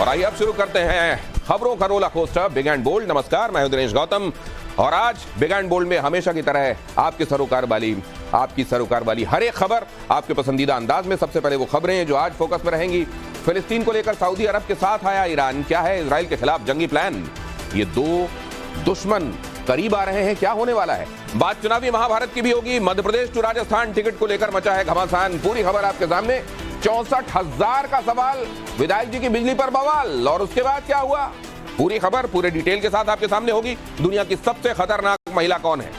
और आइए अब शुरू करते हैं खबरों का रोला कोस्टर बिग एंड बोल्ड। नमस्कार, मैं हूं दिनेश गौतम और आज बिग एंड बोल्ड में हमेशा की तरह आपकी सरोकार वाली हर एक खबर आपके पसंदीदा अंदाज में। सबसे पहले वो खबरें जो आज फोकस में रहेंगी। फिलिस्तीन को लेकर सऊदी अरब के साथ आया ईरान। क्या है इजराइल के खिलाफ जंगी प्लान? ये दो दुश्मन करीब आ रहे हैं, क्या होने वाला है? बात चुनावी महाभारत की भी होगी। मध्य प्रदेश टू राजस्थान टिकट को लेकर मचा है घमासान। पूरी खबर आपके सामने। 64,000 का सवाल, विधायक जी की बिजली पर बवाल, और उसके बाद क्या हुआ? पूरी खबर पूरे डिटेल के साथ आपके सामने होगी। दुनिया की सबसे खतरनाक महिला कौन है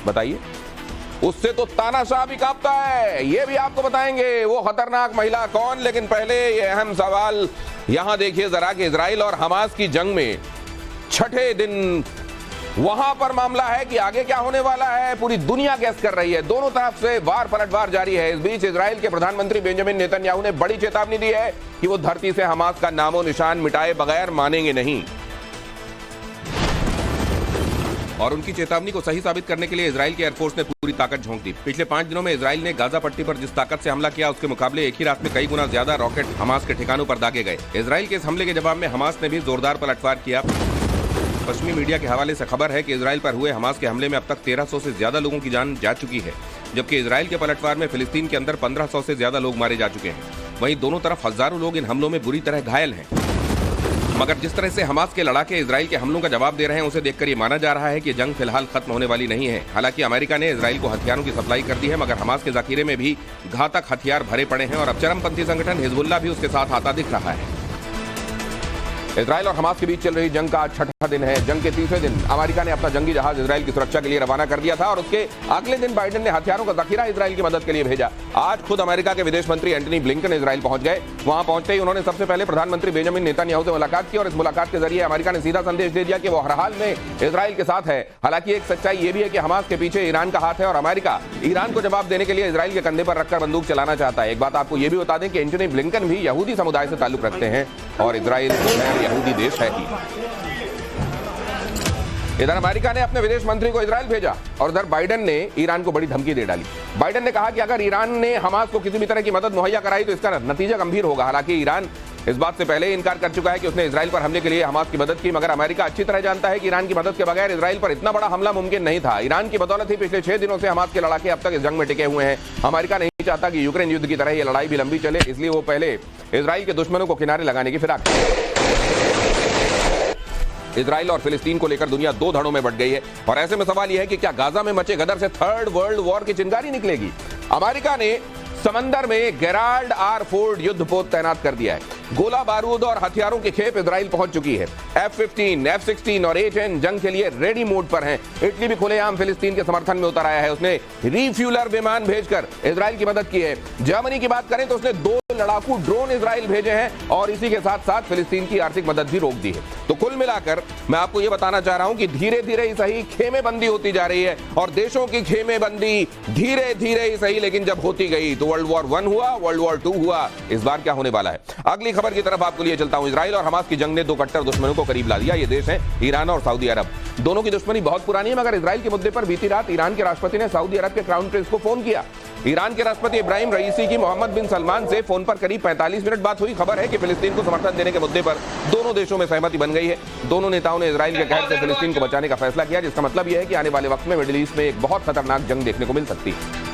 बताइए? उससे तो तानाशाह भी कांपता है, ये भी आपको बताएंगे वो खतरनाक महिला कौन। लेकिन पहले ये अहम सवाल यहां देखिए जरा कि इजराइल और हमास की जंग में छठे दिन वहां पर मामला है कि आगे क्या होने वाला है। पूरी दुनिया गैस कर रही है, दोनों तरफ से वार पलटवार जारी है। इस बीच इजराइल के प्रधानमंत्री बेंजामिन नेतन्याहू ने बड़ी चेतावनी दी है कि वो धरती से हमास का नामो निशान मिटाए बगैर मानेंगे नहीं। और उनकी चेतावनी को सही साबित करने के लिए इजराइल के एयरफोर्स ने पूरी ताकत झोंक दी। पिछले 5 दिनों में इजराइल ने गाजा पट्टी पर जिस ताकत से हमला किया उसके मुकाबले एक ही रात में कई गुना ज्यादा रॉकेट हमास के ठिकानों पर दागे गए। इजराइल के इस हमले के जवाब में हमास ने भी जोरदार पलटवार किया। पश्चिमी मीडिया के हवाले से खबर है कि इजराइल पर हुए हमास के हमले में अब तक 1300 से ज्यादा लोगों की जान जा चुकी है, जबकि इजराइल के पलटवार में फिलिस्तीन के अंदर 1500 से ज्यादा लोग मारे जा चुके हैं। वहीं दोनों तरफ हजारों लोग इन हमलों में बुरी तरह घायल हैं। मगर जिस तरह से हमास के लड़ाके इजराइल के हमलों का जवाब दे रहे हैं उसे देखकर ये माना जा रहा है कि जंग फिलहाल खत्म होने वाली नहीं है। हालांकि अमेरिका ने इजराइल को हथियारों की सप्लाई कर दी है, मगर हमास के जखीरे में भी घातक हथियार भरे पड़े हैं और अब चरमपंथी संगठन हिजबुल्लाह भी उसके साथ आता दिख रहा है। इजराइल और हमास के बीच चल रही जंग का आज छठा दिन है। जंग के तीसरे दिन अमेरिका ने अपना जंगी जहाज इजराइल की सुरक्षा के लिए रवाना कर दिया था और उसके अगले दिन बाइडेन ने हथियारों का जखीरा इजराइल की मदद के लिए भेजा। आज खुद अमेरिका के विदेश मंत्री एंटनी ब्लिंकन इजराइल पहुंच गए। वहां पहुंचते ही उन्होंने सबसे पहले प्रधानमंत्री बेंजामिन नेतन्याहू से मुलाकात की और इस मुलाकात के जरिए अमेरिका ने सीधा संदेश दे दिया कि वो हर हाल में इजराइल के साथ है। हालांकि एक सच्चाई ये भी है कि हमास के पीछे ईरान का हाथ है और अमेरिका ईरान को जवाब देने के लिए इजराइल के कंधे पर रखकर बंदूक चलाना चाहता है। एक बात आपको ये भी बता दें कि एंटनी ब्लिंकन भी यहूदी समुदाय से ताल्लुक रखते हैं और इजराइल यहूदी देश है ही। इधर अमेरिका ने अपने विदेश मंत्री को इजराइल भेजा और उधर बाइडेन ने ईरान को बड़ी धमकी दे डाली। बाइडेन ने कहा कि अगर ईरान ने हमास को किसी भी तरह की मदद मुहैया कराई तो इसका नतीजा गंभीर होगा। हालांकि ईरान इस बात से पहले इनकार कर चुका है कि उसने इजराइल पर हमले के लिए हमास की मदद की, मगर अमेरिका अच्छी तरह जानता है कि ईरान की मदद के बगैर इजराइल पर इतना बड़ा हमला मुमकिन नहीं था। ईरान की बदौलत ही पिछले 6 दिनों से हमास के लड़ाके अब तक इस जंग में टिके हुए हैं। अमेरिका नहीं चाहता कि यूक्रेन युद्ध की तरह यह लड़ाई भी लंबी चले, इसलिए वो पहले इजराइल के दुश्मनों को किनारे लगाने की फिराक है। इजराइल और फिलिस्तीन को लेकर दुनिया दो धड़ों में बंट गई है और ऐसे में सवाल यह है कि क्या गाजा में मचे गदर से थर्ड वर्ल्ड वॉर की चिंगारी निकलेगी? अमेरिका ने समंदर में गेराल्ड आर फोर्ड युद्धपोत तैनात कर दिया है। गोला बारूद और हथियारों की खेप इजराइल पहुंच चुकी है। F-15, F-16 और A-10 जंग के लिए रेडी मोड पर हैं। इटली भी खुलेआम फिलिस्तीन के समर्थन में उतर आया है। उसने रिफ्यूलर विमान भेजकर इजराइल की मदद की है। जर्मनी की बात करें तो उसने 2 लड़ाकू ड्रोन इजराइल भेजे हैं और इसी के साथ साथ फिलिस्तीन की आर्थिक मदद भी रोक दी है। तो कुल मिलाकर मैं आपको यह बताना चाह रहा हूं कि धीरे धीरे ही सही खेमेबंदी होती जा रही है और देशों की खेमेबंदी धीरे धीरे ही सही, लेकिन जब होती गई तो वर्ल्ड वॉर 1 हुआ, वर्ल्ड वॉर 2 हुआ। इस बार क्या होने वाला है? अगली खबर की तरफ आपको लिए चलता हूं। इजराइल और हमास की जंग ने 2 कट्टर दुश्मनों को करीब ला दिया। ये देश है ईरान और सऊदी अरब। दोनों की दुश्मनी बहुत पुरानी है, मगर इजराइल के मुद्दे पर बीती रात ईरान के राष्ट्रपति ने सऊदी अरब के क्राउन प्रिंस को फोन किया। ईरान के राष्ट्रपति इब्राहिम रईसी की मोहम्मद बिन सलमान से फोन पर करीब 45 मिनट बात हुई। खबर है कि फिलिस्तीन को समर्थन देने के मुद्दे पर दोनों देशों में सहमति बन गई है। दोनों नेताओं ने इजराइल के कहर से फिलिस्तीन को बचाने का फैसला किया, जिसका मतलब यह है कि आने वाले वक्त में मिडिल ईस्ट में एक बहुत खतरनाक जंग देखने को मिल सकती है।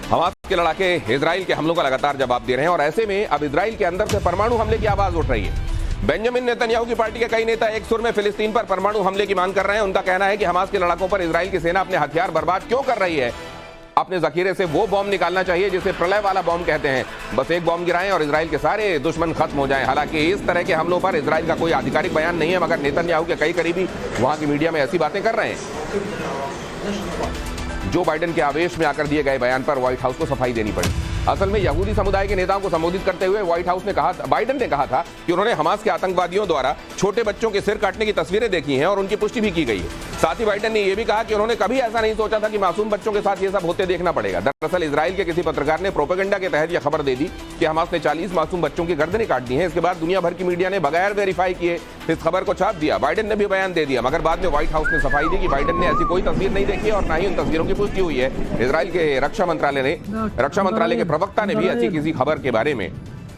हमास के लड़ाके इजराइल के हमलों का लगातार जवाब दे रहे हैं और ऐसे में अब इजराइल के अंदर से परमाणु हमले की आवाज उठ रही है। बेंजामिन नेतन्याहू की पार्टी के कई नेता एक सुर में फिलिस्तीन पर परमाणु हमले की मांग कर रहे हैं। उनका कहना है कि हमास के लड़ाकों पर इजराइल की सेना अपने हथियार बर्बाद क्यों कर रही है? अपने जखीरे से वो बॉम्ब निकालना चाहिए जिसे प्रलय वाला बॉम्ब कहते हैं। बस एक बॉम्ब गिराएं और इजराइल के सारे दुश्मन खत्म हो जाएं। हालांकि इस तरह के हमलों पर इजराइल का कोई आधिकारिक बयान नहीं है, मगर नेतन्याहू के कई करीबी वहां की मीडिया में ऐसी बातें कर रहे हैं। जो बाइडेन के आवेश में आकर दिए गए बयान पर व्हाइट हाउस को सफाई देनी पड़ी। असल में यहूदी समुदाय के नेताओं को संबोधित करते हुए व्हाइट हाउस ने कहा, बाइडेन ने कहा था कि उन्होंने हमास के आतंकवादियों द्वारा छोटे बच्चों के सिर काटने की तस्वीरें देखी हैं और उनकी पुष्टि भी की गई है। साथ ही बाइडेन ने यह भी कहा कि उन्होंने कभी ऐसा नहीं सोचा था कि मासूम बच्चों के साथ ये सब होते देखना पड़ेगा। दरअसल इजराइल के किसी पत्रकार ने प्रोपेगेंडा के तहत यह खबर दे दी कि हमास ने 40 मासूम बच्चों की गर्दनें काट दी हैं। इसके बाद दुनिया भर की मीडिया ने बगैर वेरीफाई किए इस खबर को छाप दिया। बाइडेन ने भी बयान दे दिया, मगर बाद में व्हाइट हाउस ने सफाई दी कि बाइडेन ने ऐसी कोई तस्वीर नहीं देखी और न ही उन तस्वीरों की पुष्टि हुई है। इजराइल के रक्षा मंत्रालय के प्रवक्ता ने भी ऐसी किसी खबर के बारे में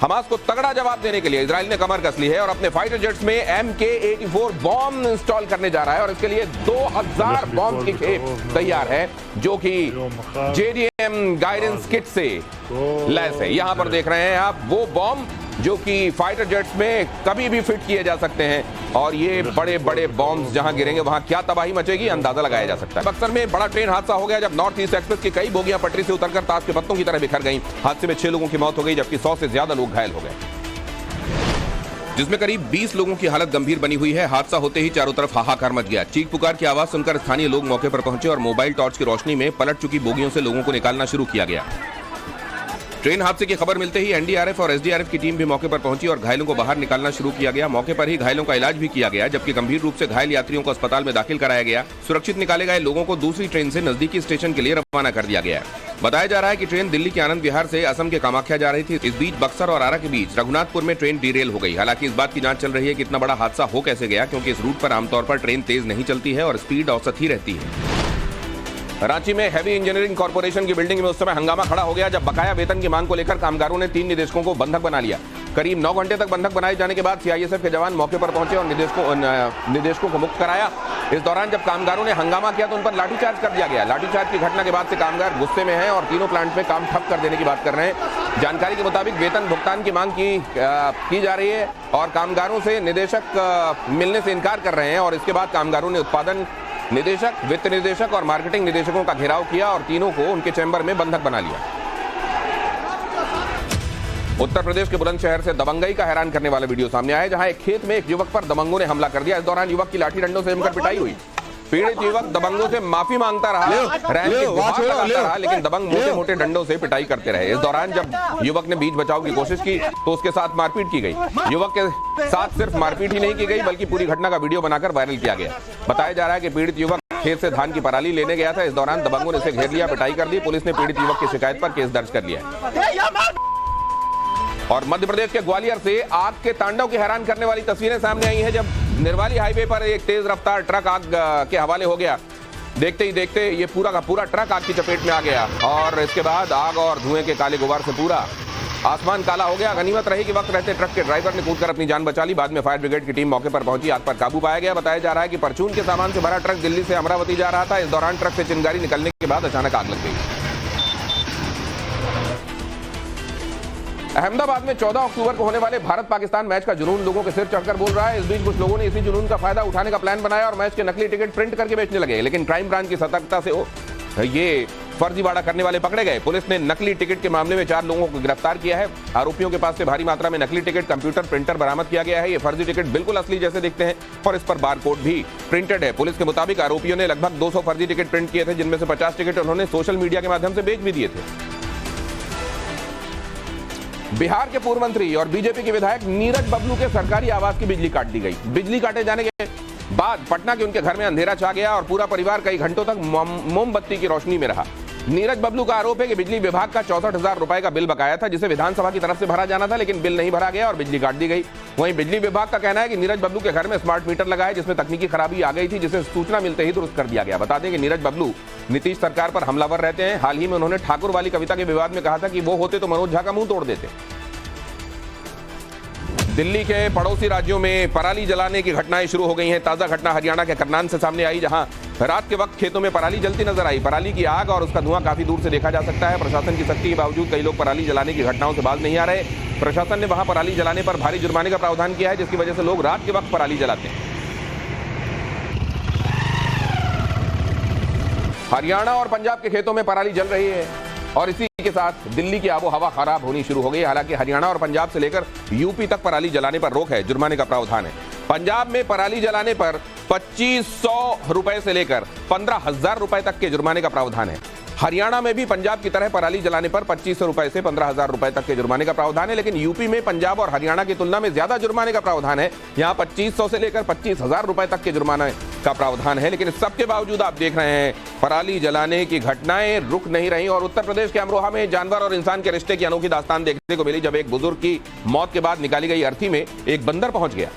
हमास को तगड़ा जवाब देने के लिए इजराइल ने कमर कस ली है और अपने फाइटर जेट्स में MK-84 बॉम्ब इंस्टॉल करने जा रहा है और इसके लिए 2000 बॉम्ब की खेप तैयार है जो कि JDM गाइडेंस किट से लैस है। यहां पर देख रहे हैं आप वो बॉम्ब जो कि फाइटर जेट्स में कभी भी फिट किए जा सकते हैं और ये बड़े बड़े बॉम्ब्स जहां गिरेंगे वहां क्या तबाही मचेगी अंदाजा लगाया जा सकता है। बक्सर में बड़ा ट्रेन हादसा हो गया जब नॉर्थ ईस्ट एक्सप्रेस की कई बोगियां पटरी से उतरकर ताश के पत्तों की तरह बिखर गईं। हादसे में 6 लोगों की मौत हो गई जबकि 100 से ज्यादा लोग घायल हो गए, जिसमें करीब 20 लोगों की हालत गंभीर बनी हुई है। हादसा होते ही चारों तरफ हाहाकार मच गया। चीख पुकार की आवाज सुनकर स्थानीय लोग मौके पर पहुंचे और मोबाइल टॉर्च की रोशनी में पलट चुकी बोगियों से लोगों को निकालना शुरू किया गया। ट्रेन हादसे की खबर मिलते ही NDRF और SDRF की टीम भी मौके पर पहुंची और घायलों को बाहर निकालना शुरू किया गया। मौके पर ही घायलों का इलाज भी किया गया जबकि गंभीर रूप से घायल यात्रियों को अस्पताल में दाखिल कराया गया। सुरक्षित निकाले गए लोगों को दूसरी ट्रेन से नजदीकी स्टेशन के लिए रवाना कर दिया गया। बताया जा रहा है कि ट्रेन दिल्ली के आनंद विहार से असम के कामाख्या जा रही थी। इस बीच बक्सर और आरा के बीच रघुनाथपुर में ट्रेन डिरेल हो गई। हालांकि इस बात की जांच चल रही है कि इतना बड़ा हादसा हो कैसे गया, क्योंकि इस रूट पर आमतौर पर ट्रेन तेज नहीं चलती है और स्पीड औसत ही रहती है। रांची में हैवी इंजीनियरिंग कॉर्पोरेशन की बिल्डिंग में उस समय हंगामा खड़ा हो गया जब बकाया वेतन की मांग को लेकर कामगारों ने 3 निदेशकों को बंधक बना लिया। करीब 9 घंटे तक बंधक बनाए जाने के बाद CISF के जवान मौके पर पहुंचे और निदेशकों को मुक्त कराया। इस दौरान जब कामगारों ने हंगामा किया तो उन पर लाठीचार्ज कर दिया गया। लाठीचार्ज की घटना के बाद से कामगार गुस्से में हैं और तीनों प्लांट में काम ठप कर देने की बात कर रहे हैं। जानकारी के मुताबिक वेतन भुगतान की मांग की जा रही है और कामगारों से निदेशक मिलने से इनकार कर रहे हैं और इसके बाद कामगारों ने उत्पादन निदेशक, वित्त निदेशक और मार्केटिंग निदेशकों का घेराव किया और तीनों को उनके चैम्बर में बंधक बना लिया। उत्तर प्रदेश के बुलंदशहर से दबंगई का हैरान करने वाला वीडियो सामने आया जहां एक खेत में एक युवक पर दबंगों ने हमला कर दिया। इस दौरान युवक की लाठी डंडों से जमकर पिटाई हुई। पीड़ित युवक दबंगों से माफी मांगता रहा, लेकिन दबंग मोटे मोटे डंडों से पिटाई करते रहे। इस दौरान जब युवक ने बीच बचाव की कोशिश की तो उसके साथ मारपीट की गई। युवक के साथ सिर्फ मारपीट ही नहीं की गई बल्कि पूरी घटना का वीडियो बनाकर वायरल किया गया। बताया जा रहा है कि पीड़ित युवक खेत से धान की पराली लेने गया था। इस दौरान दबंगों ने इसे घेर लिया, पिटाई कर दी। पुलिस ने पीड़ित युवक की शिकायत पर केस दर्ज कर लिया। और मध्य प्रदेश के ग्वालियर से आग के तांडव की हैरान करने वाली तस्वीरें सामने आई हैं जब निर्वाली हाईवे पर एक तेज रफ्तार ट्रक आग के हवाले हो गया। देखते ही देखते ये पूरा का पूरा ट्रक आग की चपेट में आ गया और इसके बाद आग और धुएं के काले गुबार से पूरा आसमान काला हो गया। गनीमत रही कि वक्त रहते ट्रक के ड्राइवर ने कूदकर अपनी जान बचा ली। बाद में फायर ब्रिगेड की टीम मौके पर पहुंची, आग पर काबू पाया गया। बताया जा रहा है कि परचून के सामान से भरा ट्रक दिल्ली से अमरावती जा रहा था। इस दौरान ट्रक से चिंगारी निकलने के बाद अचानक आग लग गई। अहमदाबाद में 14 अक्टूबर को होने वाले भारत पाकिस्तान मैच का जुनून लोगों के सिर चढ़कर बोल रहा है। इस बीच कुछ लोगों ने इसी जुनून का फायदा उठाने का प्लान बनाया और मैच के नकली टिकट प्रिंट करके बेचने लगे, लेकिन क्राइम ब्रांच की सतर्कता से ये फर्जीवाड़ा करने वाले पकड़े गए। पुलिस ने नकली टिकट के मामले में 4 लोगों को गिरफ्तार किया है। आरोपियों के पास से भारी मात्रा में नकली टिकट, कंप्यूटर, प्रिंटर बरामद किया गया है। ये फर्जी टिकट बिल्कुल असली जैसे दिखते हैं और इस पर बारकोड भी प्रिंटेड है। पुलिस के मुताबिक आरोपियों ने लगभग 200 फर्जी टिकट प्रिंट किए थे, जिनमें से 50 टिकट उन्होंने सोशल मीडिया के माध्यम से बेच भी दिए थे। बिहार के पूर्व मंत्री और बीजेपी के विधायक नीरज बबलू के सरकारी आवास की बिजली काट दी गई। बिजली काटे जाने के बाद पटना के उनके घर में अंधेरा छा गया और पूरा परिवार कई घंटों तक मोमबत्ती की रोशनी में रहा। नीरज बबलू का आरोप है कि बिजली विभाग का 64,000 रुपए का बिल बकाया था जिसे विधानसभा की तरफ से भरा जाना था, लेकिन बिल नहीं भरा गया और बिजली काट दी गई। वहीं बिजली विभाग का कहना है कि नीरज बबलू के घर में स्मार्ट मीटर लगा है जिसमें तकनीकी खराबी आ गई थी, जिसे सूचना मिलते ही दुरुस्त कर दिया गया। बता दें कि नीरज बबलू नीतीश सरकार पर हमलावर रहते हैं। हाल ही में उन्होंने ठाकुर वाली कविता के विवाद में कहा था कि वो होते तो मनोज झा का मुंह तोड़ देते। दिल्ली के पड़ोसी राज्यों में पराली जलाने की घटनाएं शुरू हो गई हैं। ताजा घटना हरियाणा के करनाल से सामने आई, जहां रात के वक्त खेतों में पराली जलती नजर आई। पराली की आग और उसका धुआं काफी दूर से देखा जा सकता है। प्रशासन की सख्ती के बावजूद कई लोग पराली जलाने की घटनाओं से बाज नहीं आ रहे। प्रशासन ने वहां पराली जलाने पर भारी जुर्माने का प्रावधान किया है, जिसकी वजह से लोग रात के वक्त पराली जलाते हैं। हरियाणा और पंजाब के खेतों में पराली जल रही है और इसी के साथ दिल्ली की आबो हवा खराब होनी शुरू हो गई। हालांकि हरियाणा और पंजाब से लेकर यूपी तक पराली जलाने पर रोक है, जुर्माने का प्रावधान है। पंजाब में पराली जलाने पर 2500 रुपए से लेकर 15,000 रुपए तक के जुर्माने का प्रावधान है। हरियाणा में भी पंजाब की तरह पराली जलाने पर 2500 रुपए से 15,000 रुपए तक के जुर्माने का प्रावधान है, लेकिन यूपी में पंजाब और हरियाणा की तुलना में ज्यादा जुर्माने का प्रावधान है। यहाँ 2500 से लेकर 25,000 रुपए तक के जुर्माने का प्रावधान है। लेकिन इस सबके बावजूद आप देख रहे हैं पराली जलाने की घटनाएं रुक नहीं रही। और उत्तर प्रदेश के अमरोहा में जानवर और इंसान के रिश्ते की अनोखी दास्तान देखने को मिली, जब एक बुजुर्ग की मौत के बाद निकाली गई अर्थी में एक बंदर पहुंच गया।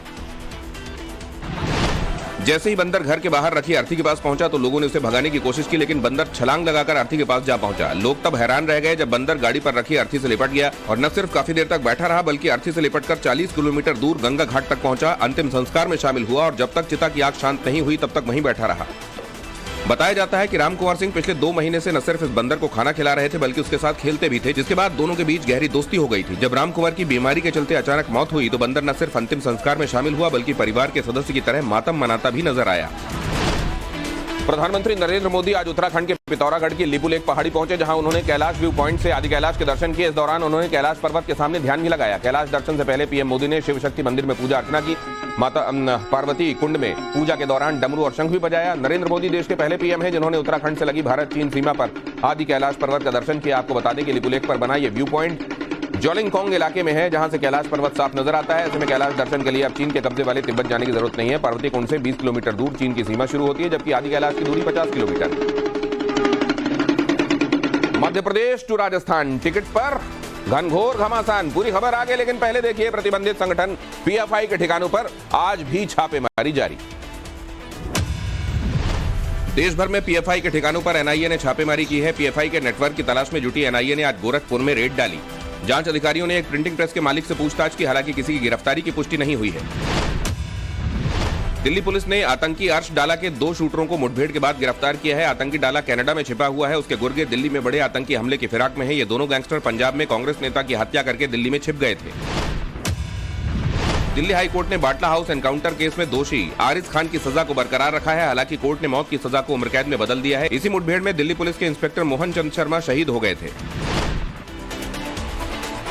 जैसे ही बंदर घर के बाहर रखी अर्थी के पास पहुंचा तो लोगों ने उसे भगाने की कोशिश की, लेकिन बंदर छलांग लगाकर अर्थी के पास जा पहुंचा। लोग तब हैरान रह गए जब बंदर गाड़ी पर रखी अर्थी से लिपट गया और न सिर्फ काफी देर तक बैठा रहा बल्कि अर्थी से लिपटकर 40 किलोमीटर दूर गंगा घाट तक पहुंचा, अंतिम संस्कार में शामिल हुआ और जब तक चिता की आग शांत नहीं हुई तब तक वहीं बैठा रहा। बताया जाता है कि राम कुंवर सिंह पिछले 2 महीने से न सिर्फ इस बंदर को खाना खिला रहे थे बल्कि उसके साथ खेलते भी थे, जिसके बाद दोनों के बीच गहरी दोस्ती हो गई थी। जब राम कुंवर की बीमारी के चलते अचानक मौत हुई तो बंदर न सिर्फ अंतिम संस्कार में शामिल हुआ बल्कि परिवार के सदस्य की तरह मातम मनाता भी नजर आया। प्रधानमंत्री नरेंद्र मोदी आज उत्तराखंड के पिथौरागढ़ की लिपुलेख पहाड़ी पहुंचे, जहां उन्होंने कैलाश व्यू पॉइंट से आदि कैलाश के दर्शन किए। इस दौरान उन्होंने कैलाश पर्वत के सामने ध्यान भी लगाया। कैलाश दर्शन से पहले पीएम मोदी ने शिव शक्ति मंदिर में पूजा अर्चना की। माता पार्वती कुंड में पूजा के दौरान डमरू और शंख भी बजाया। नरेंद्र मोदी देश के पहले पीएम हैं जिन्होंने उत्तराखंड से लगी भारत चीन सीमा पर आदि कैलाश पर्वत का दर्शन किया। आपको बता दें कि लिपुलेख पर बना ये व्यू पॉइंट जोलिंगकोंग इलाके में है, जहां से कैलाश पर्वत साफ नजर आता है। ऐसे में कैलाश दर्शन के लिए अब चीन के कब्जे वाले तिब्बत जाने की जरूरत नहीं है। पार्वती कुंड से 20 किलोमीटर दूर चीन की सीमा शुरू होती है, जबकि आदि कैलाश की दूरी 50 किलोमीटर। मध्य प्रदेश टू राजस्थान टिकट पर घनघोर घमासान, पूरी खबर आगे, लेकिन पहले देखिए प्रतिबंधित संगठन पीएफआई के ठिकानों पर आज भी छापेमारी जारी। देश भर में पीएफआई के ठिकानों पर एनआईए ने छापेमारी की है। पीएफआई के नेटवर्क की तलाश में जुटी एनआईए ने आज गोरखपुर में रेड डाली। जांच अधिकारियों ने एक प्रिंटिंग प्रेस के मालिक से पूछताछ की, हालांकि किसी की गिरफ्तारी की पुष्टि नहीं हुई है। दिल्ली पुलिस ने आतंकी अर्श डाला के 2 शूटरों को मुठभेड़ के बाद गिरफ्तार किया है। आतंकी डाला कनाडा में छिपा हुआ है, उसके गुर्गे दिल्ली में बड़े आतंकी हमले की फिराक में है। ये दोनों गैंगस्टर पंजाब में कांग्रेस नेता की हत्या करके दिल्ली में छिप गए थे। दिल्ली हाईकोर्ट ने बाटला हाउस एनकाउंटर केस में दोषी आरिज खान की सजा को बरकरार रखा है। हालांकि कोर्ट ने मौत की सजा को उम्र कैद में बदल दिया है। इसी मुठभेड़ में दिल्ली पुलिस के इंस्पेक्टर मोहन चंद शर्मा शहीद हो गए थे।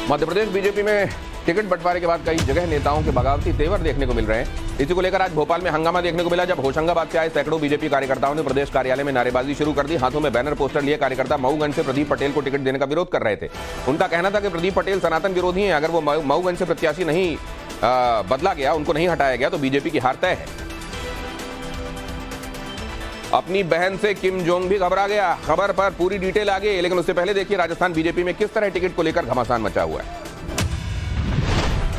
मध्य प्रदेश बीजेपी में टिकट बंटवारे के बाद कई जगह नेताओं के बगावती तेवर देखने को मिल रहे हैं। इसी को लेकर आज भोपाल में हंगामा देखने को मिला, जब होशंगाबाद से आए सैकड़ों बीजेपी कार्यकर्ताओं ने प्रदेश कार्यालय में नारेबाजी शुरू कर दी। हाथों में बैनर पोस्टर लिए कार्यकर्ता मऊगंज से प्रदीप पटेल को टिकट देने का विरोध कर रहे थे। उनका कहना था कि प्रदीप पटेल सनातन विरोधी हैं, अगर वो मऊगंज से प्रत्याशी नहीं बदला गया, उनको नहीं हटाया गया तो बीजेपी की हार तय है। अपनी बहन से किम जोंग भी घबरा गया, खबर पर पूरी डिटेल आगे, लेकिन उससे पहले देखिए राजस्थान बीजेपी में किस तरह टिकट को लेकर घमासान मचा हुआ है।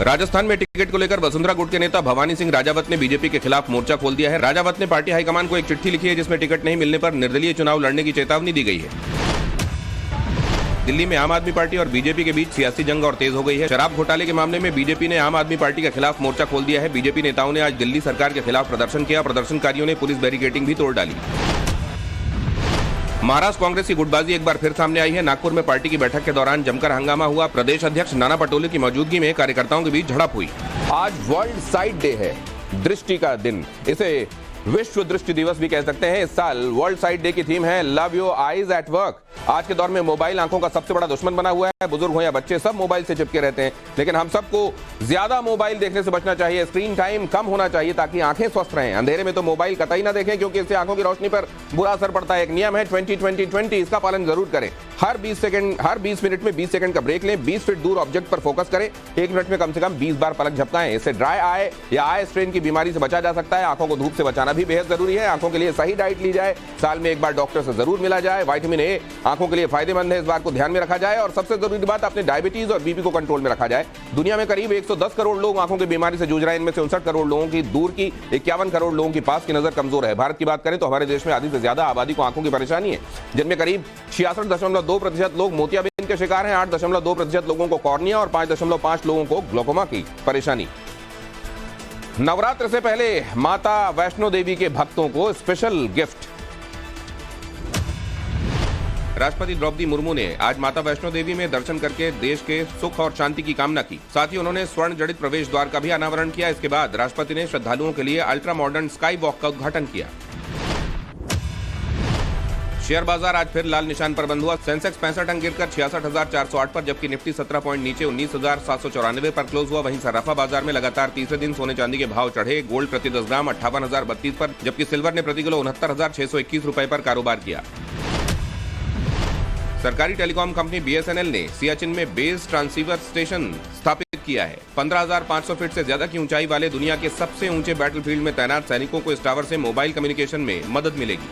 राजस्थान में टिकट को लेकर वसुंधरा गुट के नेता भवानी सिंह राजावत ने बीजेपी के खिलाफ मोर्चा खोल दिया है। राजावत ने पार्टी हाईकमान को एक चिट्ठी लिखी है जिसमें टिकट नहीं मिलने पर निर्दलीय चुनाव लड़ने की चेतावनी दी गई है। दिल्ली में आम आदमी पार्टी और बीजेपी के बीच सियासी जंग और तेज हो गई है। शराब घोटाले के मामले में बीजेपी ने आम आदमी पार्टी के खिलाफ मोर्चा खोल दिया है। बीजेपी नेताओं ने आज दिल्ली सरकार के खिलाफ प्रदर्शन किया। प्रदर्शनकारियों ने पुलिस बैरिकेडिंग भी तोड़ डाली। महाराष्ट्र कांग्रेस की गुटबाजी एक बार फिर सामने आई है। नागपुर में पार्टी की बैठक के दौरान जमकर हंगामा हुआ। प्रदेश अध्यक्ष नाना पटोले की मौजूदगी में कार्यकर्ताओं के बीच झड़प हुई। आज वर्ल्ड साइट डे है, दृष्टि का दिन। इसे विश्व दृष्टि दिवस भी कह सकते हैं। इस साल वर्ल्ड साइट डे की थीम है love your eyes at work. आज के दौर में मोबाइल आंखों का सबसे बड़ा दुश्मन बना हुआ है। बुजुर्ग हो या बच्चे, सब मोबाइल से चिपके रहते हैं, लेकिन हम सबको ज्यादा मोबाइल देखने से बचना चाहिए। स्क्रीन टाइम कम होना चाहिए ताकि आंखें स्वस्थ रहें। अंधेरे में तो मोबाइल कतई ना देखें, क्योंकि इससे आंखों की रोशनी पर बुरा असर पड़ता है। एक नियम है 20-20-20, इसका पालन जरूर करें। हर 20 मिनट में 20 सेकंड का ब्रेक लें। 20 फीट दूर ऑब्जेक्ट पर फोकस करें। 1 मिनट में कम से कम 20 बार पलक झपकाएं। इससे ड्राई आई या आई स्ट्रेन की बीमारी से बचा जा सकता है। आंखों को धूप से बचाना भी बेहद जरूरी है। आंखों के लिए सही डाइट ली जाए। साल में एक बार डॉक्टर से जरूर मिला जाए। विटामिन ए आंखों के लिए फायदेमंद है, इस बात को ध्यान में रखा जाए। और सबसे जरूरी बात, अपने डायबिटीज और बीपी को कंट्रोल में रखा जाए। दुनिया में करीब 110 करोड़ लोग आंखों की बीमारी से जूझ रहे हैं। इनमें से 59 करोड़ लोगों की दूर की, 51 करोड़ लोगों की पास की नजर कमजोर है। भारत की बात करें तो हमारे देश में आधी से ज्यादा आबादी को आंखों की परेशानी है, जिनमें करीब 66.2% लोग मोतियाबिंद के शिकार हैं। 8.2% लोगों को कॉर्निया और 5.5 लोगों को ग्लोकोमा की परेशानी। नवरात्र से पहले माता वैष्णो देवी के भक्तों को स्पेशल गिफ्ट। राष्ट्रपति द्रौपदी मुर्मू ने आज माता वैष्णो देवी में दर्शन करके देश के सुख और शांति की कामना की। साथ ही उन्होंने स्वर्ण जड़ित प्रवेश द्वार का भी अनावरण किया। इसके बाद राष्ट्रपति ने श्रद्धालुओं के लिए अल्ट्रा मॉडर्न स्काई वॉक का उद्घाटन किया। शेयर बाजार आज फिर लाल निशान पर बंद हुआ। सेंसेक्स 65 अंक गिरकर 66,408 पर, जबकि निफ्टी 17 पॉइंट नीचे 19,794 पर क्लोज हुआ। वहीं सराफा बाजार में लगातार तीसरे दिन सोने चांदी के भाव चढ़े। गोल्ड प्रति 10 ग्राम 58,032 पर, जबकि सिल्वर ने प्रति किलो 69,621 रुपए पर कारोबार किया। सरकारी टेलीकॉम कंपनी बीएसएनएल ने सियाचिन में बेस ट्रांसीवर स्टेशन स्थापित किया है। 15,500 फीट से ज्यादा की ऊंचाई वाले दुनिया के सबसे ऊंचे बैटलफील्ड में तैनात सैनिकों को इस टावर से मोबाइल कम्युनिकेशन में मदद मिलेगी।